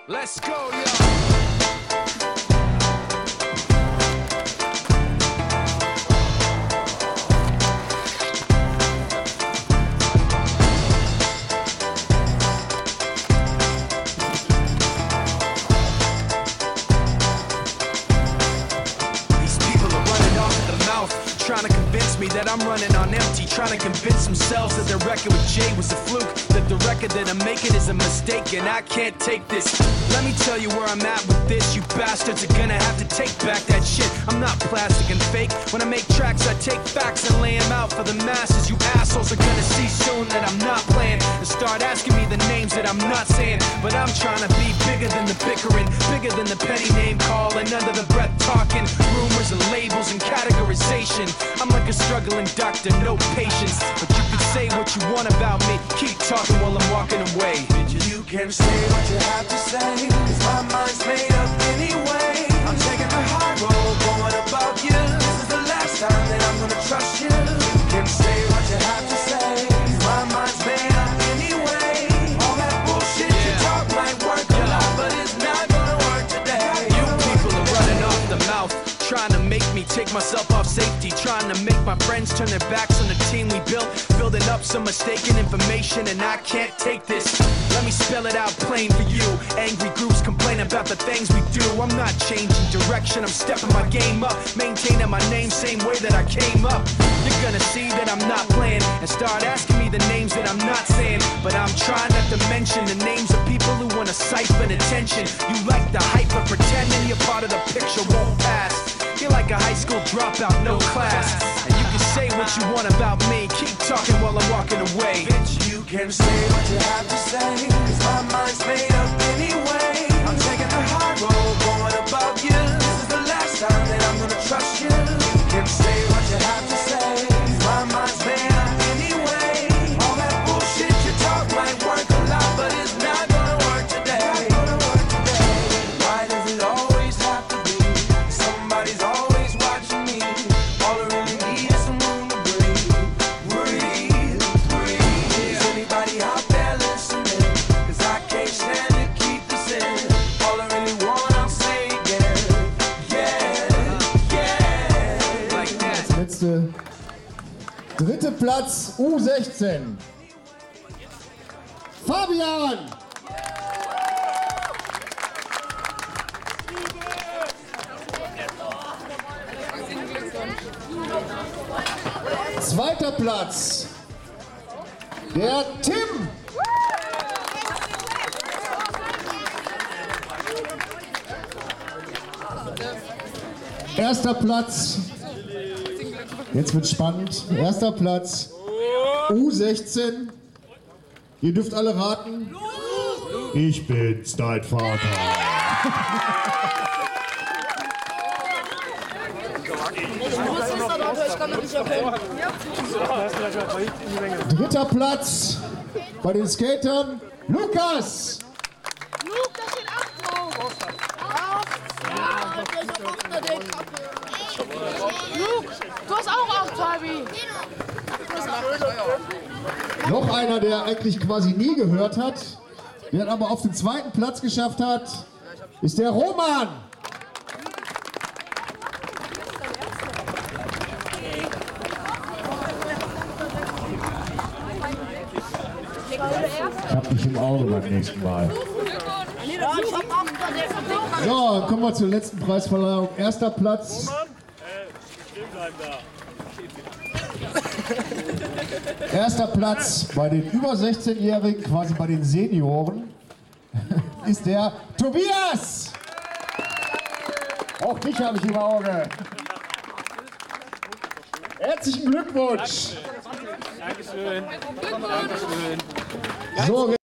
Let's go, yo. Trying to convince me that I'm running on empty, trying to convince themselves that the record with Jay was a fluke, that the record that I'm making is a mistake, and I can't take this. Let me tell you where I'm at with this. You bastards are gonna have to take back that shit. I'm not plastic and fake. When I make tracks, I take facts and lay them out for the masses. You assholes are gonna see soon that I'm not playing and start asking me the names that I'm not saying. But I'm trying to be bigger than the bickering, bigger than the petty name calling, under the breath talking, rumors and labels and categorization. I'm like a struggling doctor, no patience. But you can say what you want about me, keep talking while I'm walking away. You can say what you have to say, cause my mind's made up anyway. I'm taking the high road, going about you. This is the last time that I'm gonna trust you. You can say what you have to say, cause my mind's made up anyway. All that bullshit you talk might work a lot, but it's not gonna work today. You people are running off the mouth, trying to make me take myself off safety, trying to make my friends turn their backs on the team we built, building up some mistaken information, and I can't take this. Let me spell it out plain for you. Angry groups complain about the things we do. I'm not changing direction, I'm stepping my game up, maintaining my name same way that I came up. You're gonna see that I'm not playing and start asking me the names that I'm not saying. But I'm trying not to mention the names of people who wanna siphon attention. You like the hype, but pretending you're part of the picture won't pass. You're like a high school dropout, no class. And you can say what you want about me, keep talking while I'm walking away. Bitch, you can say what you have to say, cause my mind's made up anyway. I'm taking the high road, going about you. This is the last time that I'm gonna trust you. You can say what you have to say, cause my mind's made up anyway. All that bullshit you talk might work a lot, but it's not gonna work today. Why does it always have to be somebody's always watching me? All I really need is some room to breathe. Breathe. Is anybody out there listening? Cause I can't stand to keep this in. All I really want, I'll say again. Yeah. Like that. Letzte, dritte Platz U16. Fabian! Zweiter Platz, der Tim. Erster Platz, jetzt wird spannend, erster Platz, U16. Ihr dürft alle raten. Ich bin's, dein Vater. Dritter Platz bei den Skatern, Lukas. Luke, da steht 8 drauf. Ja, der ist auch unter der Kappe. Luke, du hast auch 8, Fabi. Noch einer, der eigentlich quasi nie gehört hat, der aber auf den zweiten Platz geschafft hat, ist der Roman. Ich hab dich im Auge beim nächsten Mal. So, kommen wir zur letzten Preisverleihung. Erster Platz. Erster Platz bei den über 16-Jährigen, quasi bei den Senioren, ist der Tobias. Auch dich habe ich im Auge. Herzlichen Glückwunsch. Dankeschön. So,